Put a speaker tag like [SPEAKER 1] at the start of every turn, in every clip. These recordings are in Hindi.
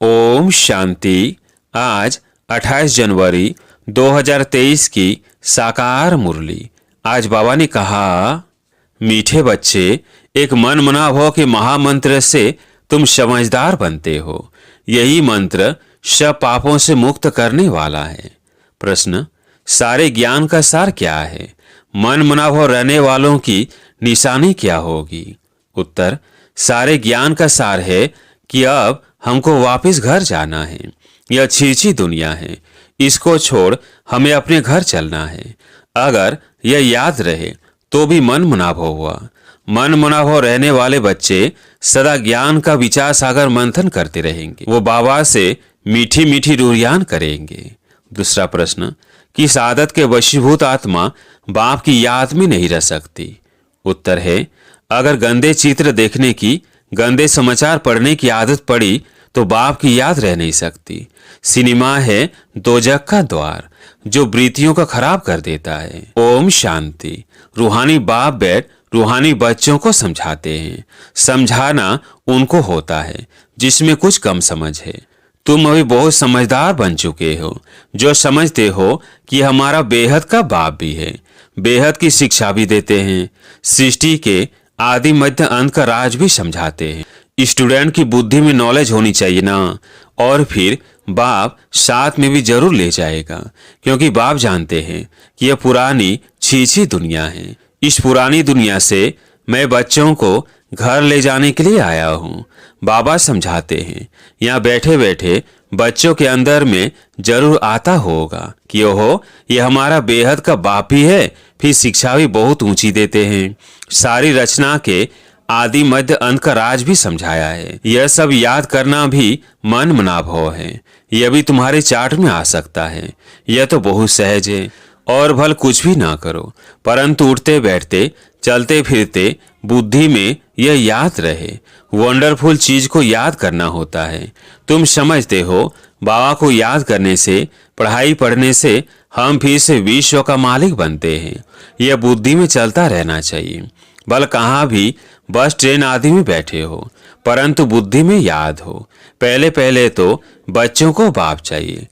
[SPEAKER 1] ओम शांति। आज 28 जनवरी 2023 की साकार मुरली। आज बाबा ने कहा, मीठे बच्चे, एक मन मनाभव के महामंत्र से तुम समझदार बनते हो। यही मंत्र सब पापों से मुक्त करने वाला है। प्रश्न, सारे ज्ञान का सार क्या है? मन मनाभव रहने वालों की निशानी क्या होगी? उत्तर, सारे ज्ञान का सार है कि अब हमको वापस घर जाना है। यह छिछी दुनिया है, इसको छोड़ हमें अपने घर चलना है। अगर यह याद रहे तो भी मन मुनाभव हुआ। मन मुनाभव रहने वाले बच्चे सदा ज्ञान का विचार सागर मंथन करते रहेंगे। वो बाबा से मीठी मीठी रूरियान करेंगे। दूसरा प्रश्न, किस आदत के वशीभूत आत्मा बाप की याद में नहीं रह सकती? उत्तर है, अगर गंदे चित्र देखने की, गंदे समाचार पढ़ने की आदत पड़ी तो बाप की याद रह नहीं सकती। सिनेमा है दोजख का द्वार जो वृत्तियों का खराब कर देता है। ओम शांति। रूहानी बाप बैठ रूहानी बच्चों को समझाते हैं। समझाना उनको होता है जिसमें कुछ कम समझ है। तुम अभी बहुत समझदार बन चुके हो, जो समझते हो कि हमारा बेहद का बाप भी है, बेहद की शिक्षा भी देते हैं, सृष्टि के आदि मध्य अंत का राज भी समझाते हैं। स्टूडेंट की बुद्धि में नॉलेज होनी चाहिए ना। और फिर बाप साथ में भी जरूर ले जाएगा, क्योंकि बाप जानते हैं कि यह पुरानी छीछी दुनिया है। इस पुरानी दुनिया से मैं बच्चों को घर ले जाने के लिए आया हूँ। बाबा समझाते हैं, यहाँ बैठे बैठे बच्चों के अंदर में जरूर आता होगा कि ओहो, ये हमारा बेहद का बाप भी है, फिर शिक्षा भी बहुत ऊंची देते हैं। सारी रचना के आदि मध्य अंत का राज भी समझाया है। यह सब याद करना भी मन मनाभव है। यह भी तुम्हारे चार्ट में आ सकता है। यह तो बहुत सहज है। और भल कुछ भी ना करो, परंतु उठते बैठते चलते फिरते बुद्धि में यह याद रहे। वंडरफुल चीज को याद करना होता है। तुम समझते हो बाबा को याद करने से, पढ़ाई पढ़ने से हम फिर से विश्व का मालिक बनते हैं। यह बुद्धि में चलता रहना चाहिए। बल कहाँ भी बस ट्रेन आदि में बैठे हो, परंतु बुद्धि में याद हो। पहले पहले तो बच्चों को बाप चाहिए।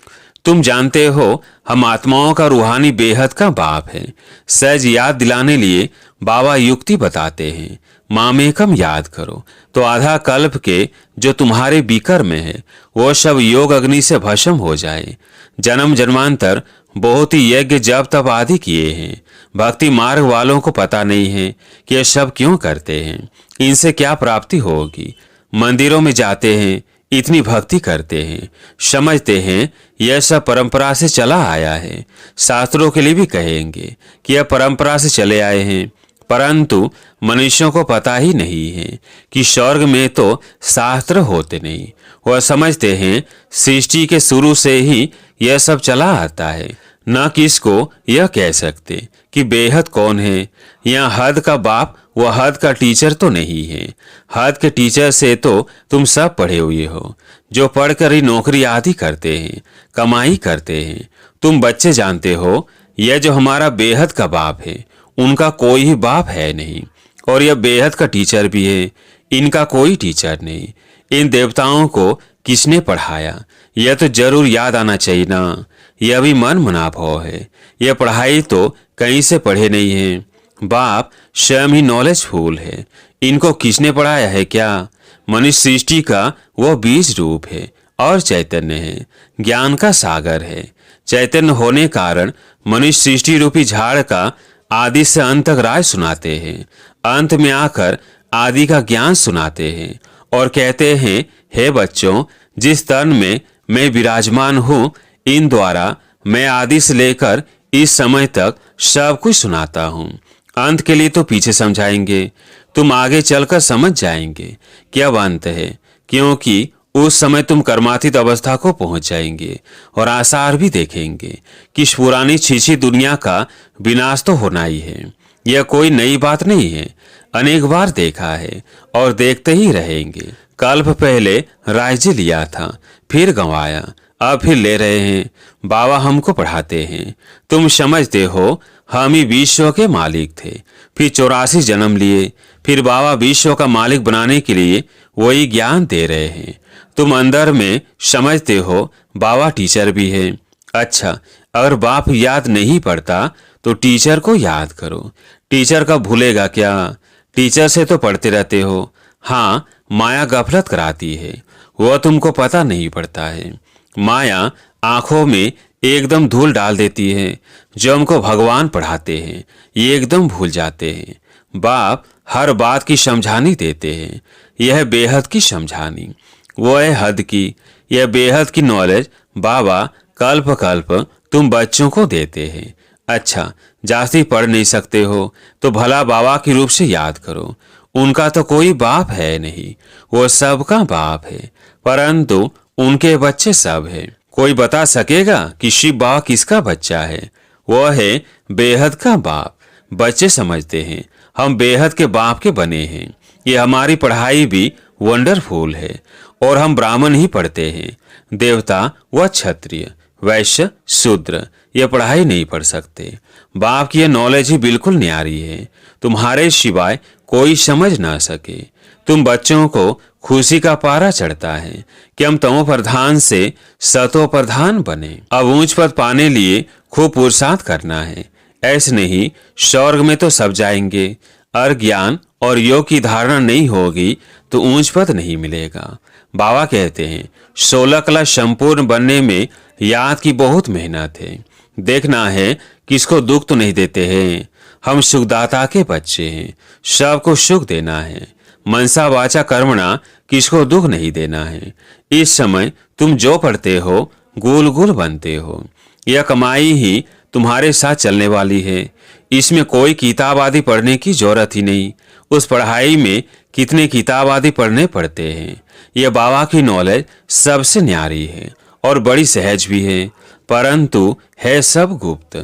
[SPEAKER 1] तुम जानते हो हम आत्माओं का रूहानी बेहद का बाप है। सहज याद दिलाने लिए बाबा युक्ति बताते हैं। मामेकम याद करो तो आधा कल्प के जो तुम्हारे बीकर में है वो सब योग अग्नि से भस्म हो जाए। जन्म जन्मांतर बहुत ही यज्ञ जप तप आदि किए हैं। भक्ति मार्ग वालों को पता नहीं है कि ये सब क्यों करते हैं, इनसे क्या प्राप्ति होगी। मंदिरों में जाते हैं, इतनी भक्ति करते हैं, समझते हैं यह सब परंपरा से चला आया है। शास्त्रों के लिए भी कहेंगे कि यह परंपरा से चले आए हैं, परंतु मनुष्यों को पता ही नहीं है कि स्वर्ग में तो शास्त्र होते नहीं। वह समझते हैं सृष्टि के शुरू से ही यह सब चला आता है। न किसको यह कह सकते कि बेहद कौन है। यहाँ हद का बाप वह हद का टीचर तो नहीं है। हद के टीचर से तो तुम सब पढ़े हुए हो, जो पढ़कर ही नौकरी आदि करते हैं, कमाई करते हैं। तुम बच्चे जानते हो यह जो हमारा बेहद का बाप है, उनका कोई ही बाप है नहीं। और यह बेहद का टीचर भी है, इनका कोई टीचर नहीं। इन देवताओं को किसने पढ़ाया, यह तो जरूर याद आना चाहिए ना। यह भी मन मनाभव है। यह पढ़ाई तो कहीं से पढ़े नहीं है। बाप स्वयं ही नॉलेजफुल है। इनको किसने पढ़ाया है क्या? मनुष्य सृष्टि का वह बीज रूप है और चैतन्य है, ज्ञान का सागर है। चैतन्य होने कारण मनुष्य सृष्टि रूपी झाड़ का आदि से अंत तक राज सुनाते हैं। अंत में आकर आदि का ज्ञान सुनाते हैं और कहते हैं, हे बच्चों, जिस तन में मैं विराजमान हूँ, इन द्वारा मैं आदि से लेकर इस समय तक सब कुछ सुनाता हूँ। अंत के लिए तो पीछे समझाएंगे, तुम आगे चलकर समझ जाएंगे कि अब अंत है, क्योंकि उस समय तुम कर्मातीत अवस्था को पहुंच जाएंगे और आसार भी देखेंगे कि इस पुरानी छीछी दुनिया का विनाश तो होना ही है। यह कोई नई बात नहीं है, अनेक बार देखा है और देखते ही रहेंगे। कल्प पहले राज्य लिया था, फिर गंवाया, अब फिर ले रहे हैं। बाबा हमको पढ़ाते हैं। तुम समझते हो हम ही विश्व के मालिक थे, फिर 84 जन्म लिए, फिर बाबा विश्व का मालिक बनाने के लिए वही ज्ञान दे रहे हैं। तुम अंदर में समझते हो बाबा टीचर भी है। अच्छा, अगर बाप याद नहीं पड़ता तो टीचर को याद करो। टीचर का भूलेगा क्या? टीचर से तो पढ़ते रहते हो। हाँ, माया गफलत कराती है, वह तुमको पता नहीं पड़ता है। माया आंखों में एकदम धूल डाल देती है। जो हमको भगवान पढ़ाते हैं ये एकदम भूल जाते हैं। बाप हर बात की समझानी देते हैं। यह बेहद की समझानी, वो है हद की। यह बेहद की नॉलेज बाबा कल्प कल्प तुम बच्चों को देते हैं। अच्छा, जास्ती पढ़ नहीं सकते हो तो भला बाबा के रूप से याद करो। उनका तो कोई बाप है नहीं, वो सबका बाप है, परंतु उनके बच्चे सब है। कोई बता सकेगा कि शिव बाबा किसका बच्चा है? वह है बेहद का बाप। बच्चे समझते हैं हम बेहद के बाप के बने हैं। ये हमारी पढ़ाई भी वंडरफुल है और हम ब्राह्मण ही पढ़ते हैं। देवता व क्षत्रिय, वैश्य, शूद्र ये पढ़ाई नहीं पढ़ सकते। बाप की ये नॉलेज ही बिल्कुल न्यारी है, तुम्हारे सिवाय कोई समझ ना सके। तुम बच्चों को खुशी का पारा चढ़ता है कि हम तमो प्रधान से सतो प्रधान बने। अब ऊंच पद पाने लिए खूब पुरुषार्थ करना है। ऐसे नहीं स्वर्ग में तो सब जाएंगे। और ज्ञान और योग की धारणा नहीं होगी तो ऊंच पद नहीं मिलेगा। बाबा कहते हैं 16 कला संपूर्ण बनने में याद की बहुत मेहनत है। देखना है किसको दुख तो नहीं देते हैं। हम सुखदाता के बच्चे हैं, सबको सुख देना है। मनसा वाचा कर्मणा किसको दुख नहीं देना है। इस समय तुम जो पढ़ते हो गुल गुल बनते हो। यह कमाई ही तुम्हारे साथ चलने वाली है। इसमें कोई किताब आदि पढ़ने की जरूरत ही नहीं। उस पढ़ाई में कितने किताब आदि पढ़ने पड़ते हैं। यह बाबा की नॉलेज सबसे न्यारी है और बड़ी सहज भी है, परंतु है सब गुप्त।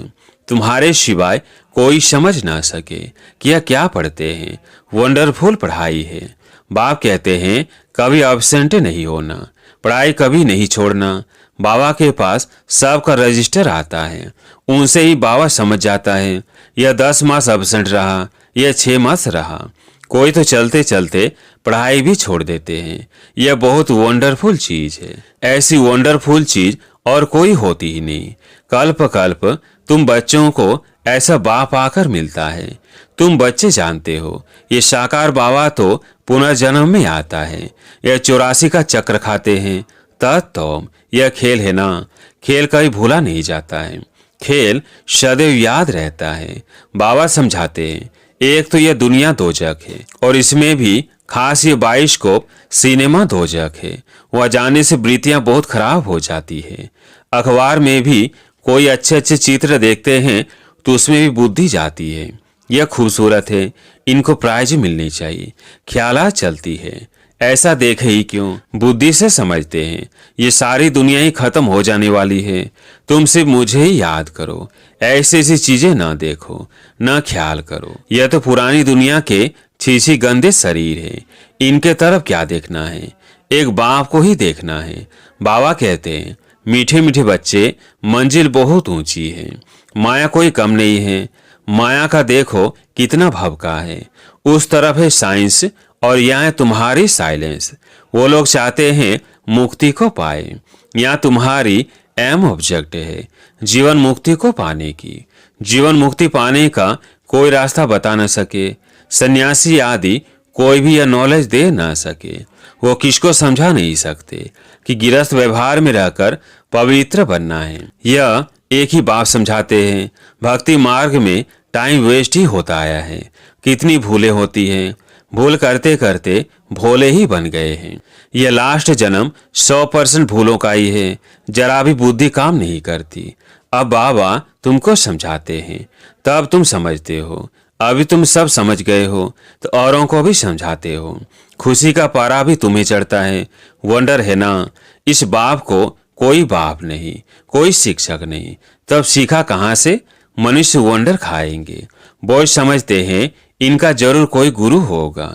[SPEAKER 1] तुम्हारे सिवाय कोई समझ ना सके कि यह क्या पढ़ते हैं। वंडरफुल पढ़ाई है। बाप कहते हैं कभी एब्सेंट नहीं होना, पढ़ाई कभी नहीं छोड़ना। बाबा के पास सबका रजिस्टर आता है, उनसे ही बाबा समझ जाता है यह 10 मास एब्सेंट रहा, यह 6 मास रहा। कोई तो चलते चलते पढ़ाई भी छोड़ देते हैं। यह बहुत वंडरफुल चीज है। ऐसी वंडरफुल चीज और कोई होती ही नहीं। कल्प कल्प तुम बच्चों को ऐसा बाप आकर मिलता है। तुम बच्चे जानते हो ये साकार बाबा तो पुनर्जन्म में आता है। यह 84 का चक्र खाते हैं। तत्व यह खेल है ना, खेल कभी भूला नहीं जाता है। खेल सदैव याद रहता है। बाबा समझाते हैं एक तो यह दुनिया दोजक है और इसमें भी खास ये बाइस्कोप सिनेमा दोजक है। वह जाने से वृत्तियां बहुत खराब हो जाती है। अखबार में भी कोई अच्छे अच्छे चित्र देखते हैं तो उसमें भी बुद्धि जाती है। यह खूबसूरत है, इनको प्राइज मिलनी चाहिए। ख्यालात चलती है, ऐसा देखे ही क्यों। बुद्धि से समझते हैं ये सारी दुनिया ही खत्म हो जाने वाली है। तुम सिर्फ मुझे ही याद करो। ऐसी ऐसी चीजें ना देखो, ना ख्याल करो। यह तो पुरानी दुनिया के छीछी गंदे शरीर है, इनके तरफ क्या देखना है। एक बाप को ही देखना है। बाबा कहते हैं मीठे मीठे बच्चे, मंजिल बहुत ऊंची है, माया कोई कम नहीं है। माया का देखो कितना भवका है। उस तरफ है साइंस और यहाँ है तुम्हारी साइलेंस। वो लोग चाहते हैं मुक्ति को पाए, यहाँ तुम्हारी एम ऑब्जेक्ट है जीवन मुक्ति को पाने की। जीवन मुक्ति पाने का कोई रास्ता बता न सके। सन्यासी आदि कोई भी यह नॉलेज दे ना सके। वो किसको समझा नहीं सकते कि गिरस्थ व्यवहार में रहकर पवित्र बनना है। यह एक ही बात समझाते हैं। भक्ति मार्ग में टाइम वेस्ट ही होता आया है। कितनी भूलें होती हैं, भूल करते करते भोले ही बन गए हैं। यह लास्ट जन्म 100% भूलों का ही है, जरा भी बुद्धि काम नहीं करती। अब बाबा तुमको समझाते हैं तब तुम समझते हो। अभी तुम सब समझ गए हो तो औरों को भी समझाते हो। खुशी का पारा भी तुम्हें चढ़ता है। वंडर है ना। इस बाप को कोई बाप नहीं, कोई शिक्षक नहीं, तब सीखा कहाँ से। मनुष्य वंडर खाएंगे। बोझ समझते हैं इनका जरूर कोई गुरु होगा।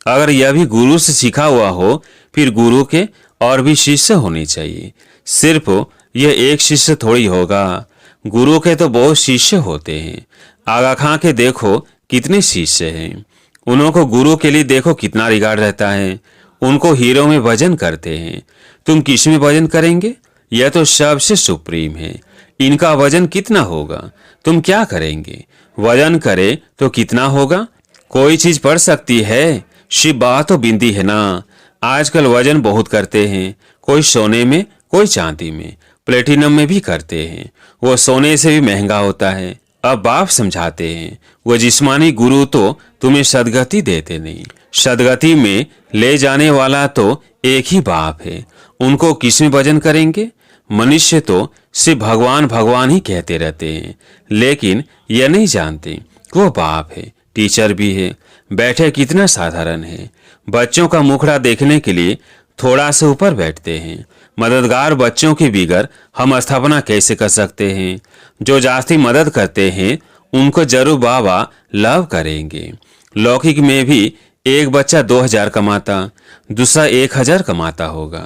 [SPEAKER 1] अगर यह भी गुरु से सीखा हुआ हो फिर गुरु के और भी शिष्य होने चाहिए। सिर्फ यह एक शिष्य थोड़ी होगा, गुरु के तो बहुत शिष्य होते हैं। आगा खां के देखो कितने शिष्य हैं। उन्हों को गुरु के लिए देखो कितना रिगार्ड रहता है। उनको हीरो में भजन करते हैं। तुम किस में वजन करेंगे? यह तो सबसे सुप्रीम है। इनका वजन कितना होगा? तुम क्या करेंगे? वजन करे तो कितना होगा? कोई चीज पड़ सकती है, शिव बात तो बिंदी है ना। आजकल वजन बहुत करते हैं, कोई सोने में, कोई चांदी में, प्लेटिनम में भी करते हैं। वो सोने से भी महंगा होता है। अब बाप समझाते हैं, वो जिस्मानी गुरु तो तुम्हें सदगति देते नहीं, सदगति में ले जाने वाला तो एक ही बाप है। उनको किस में वजन करेंगे? मनुष्य तो सिर्फ भगवान भगवान ही कहते रहते हैं, लेकिन यह नहीं जानते वो बाप है, टीचर भी है। बैठे कितना साधारण है। बच्चों का मुखड़ा देखने के लिए थोड़ा सा ऊपर बैठते हैं। मददगार बच्चों के बिगर हम स्थापना कैसे कर सकते हैं? जो जास्ती मदद करते हैं उनको जरूर बाबा लव करेंगे। लौकिक में भी एक बच्चा 2000 कमाता, दूसरा 1000 कमाता होगा,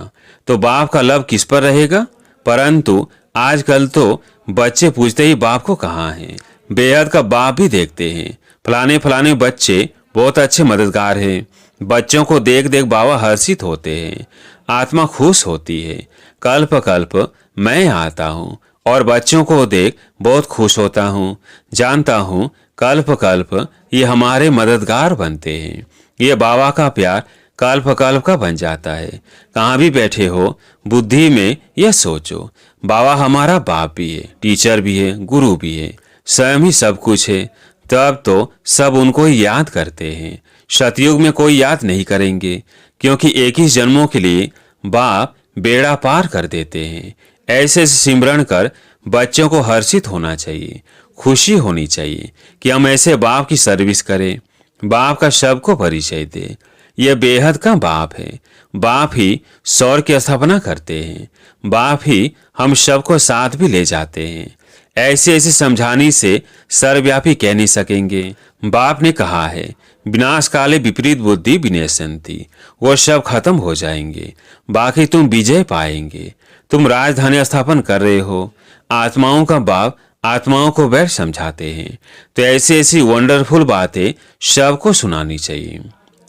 [SPEAKER 1] तो बाप का लव किस पर रहेगा? परंतु आजकल तो बच्चे पूछते ही बाप को कहाँ है। बेहद का बाप भी देखते हैं। फलाने फलाने बच्चे बहुत अच्छे मददगार हैं। बच्चों को देख देख बाबा हर्षित होते हैं, आत्मा खुश होती है। कल्प कल्प मैं आता हूँ और बच्चों को देख बहुत खुश होता हूँ। जानता हूँ कल्प कल्प ये हमारे मददगार बनते हैं। ये बाबा का प्यार कल्प कल्प का बन जाता है। कहाँ भी बैठे हो, बुद्धि में यह सोचो, बाबा हमारा बाप भी है, टीचर भी है, गुरु भी है, स्वयं ही सब कुछ है। तब तो सब उनको ही याद करते हैं। सतयुग में कोई याद नहीं करेंगे, क्योंकि 21 जन्मों के लिए बाप बेड़ा पार कर देते हैं। ऐसे सिमरण कर बच्चों को हर्षित होना चाहिए, खुशी होनी चाहिए कि हम ऐसे बाप की सर्विस करें। बाप का सबको परिचय दे। यह बेहद का बाप है। बाप ही सौर की स्थापना करते हैं। बाप ही हम सबको साथ भी ले जाते हैं। ऐसे ऐसे समझाने से सर्वव्यापी कह नहीं सकेंगे। बाप ने कहा है, विनाश काले विपरीत बुद्धि विनश्यन्ति। वो सब खत्म हो जाएंगे, बाकी तुम विजय पाएंगे। तुम राजधानी स्थापन कर रहे हो। आत्माओं का बाप आत्माओं को बैठ समझाते हैं, तो ऐसी ऐसी वंडरफुल बातें सबको सुनानी चाहिए।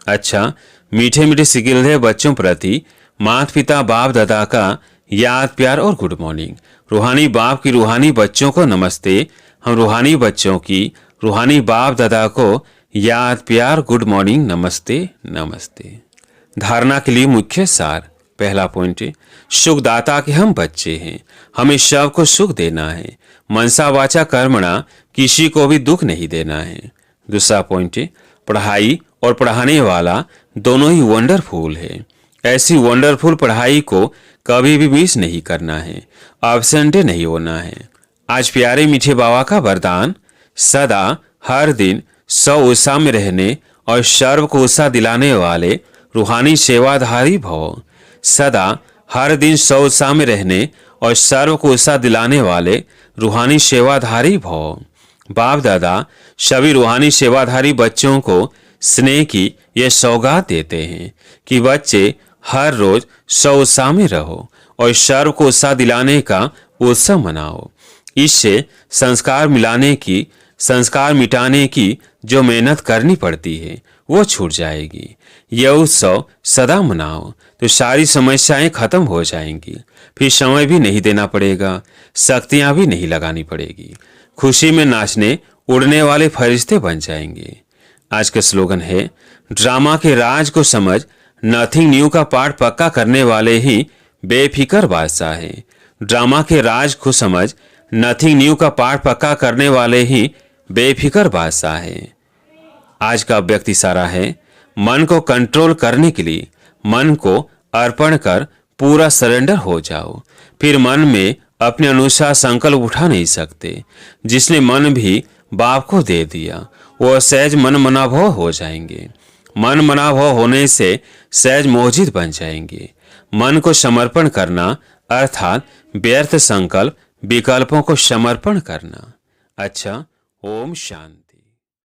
[SPEAKER 1] अच्छा, मीठे मीठे सिकिलधे बच्चों प्रति माता पिता बाप दादा का याद प्यार और गुड मॉर्निंग। रूहानी बाप की रूहानी बच्चों को नमस्ते। हम रूहानी बच्चों की रूहानी बाप दादा को याद प्यार गुड मॉर्निंग नमस्ते नमस्ते। धारणा के लिए मुख्य सार। पहला पॉइंट है, सुखदाता के हम बच्चे हैं, हमें सबको सुख देना है। मनसा वाचा कर्मणा किसी को भी दुख नहीं देना है। दूसरा पॉइंट है, पढ़ाई और पढ़ाने वाला दोनों ही वंडरफुल है। ऐसी वंडरफुल पढ़ाई को कभी भी मिस नहीं करना है, एब्सेंट नहीं होना है। आज प्यारे मीठे बाबा का वरदान, सदा हर दिन सौ उत्साह में रहने और सर्व को उत्साह दिलाने वाले रूहानी सेवाधारी भव। सदा हर दिन सौ उत्साह में रहने और सर्व को उत्साह दिलाने वाले रूहानी सेवाधारी भव। बाप दादा सभी रूहानी सेवाधारी बच्चों को स्नेह की ये सौगात देते हैं कि बच्चे हर रोज सौ उत्साह में रहो और सर्व को उत्साह दिलाने का उत्सव मनाओ। इससे संस्कार मिटाने की जो मेहनत करनी पड़ती है वो छूट जाएगी। यह उत्सव सदा मनाओ तो सारी समस्याएं खत्म हो जाएंगी। फिर समय भी नहीं देना पड़ेगा, शक्तियां भी नहीं लगानी पड़ेगी। खुशी में नाचने उड़ने वाले फरिश्ते बन जाएंगे। आज का स्लोगन है, ड्रामा के राज को समझ, नथिंग न्यू का पाठ पक्का करने वाले ही बेफिक्र बादशाह है। ड्रामा के राज को समझ, नथिंग न्यू का पाठ पक्का करने वाले ही बेफिक्र बादशाह है। आज का व्यक्ति सारा है, मन को कंट्रोल करने के लिए मन को अर्पण कर पूरा सरेंडर हो जाओ। फिर मन में अपने अनुसार संकल्प उठा नहीं सकते। जिसने मन भी बाप को दे दिया वो सहज मन मनाभव हो जाएंगे। मन मनाभव होने से सहज मोहित बन जाएंगे। मन को समर्पण करना अर्थात व्यर्थ संकल्प विकल्पों को समर्पण करना। अच्छा, ओम शांति।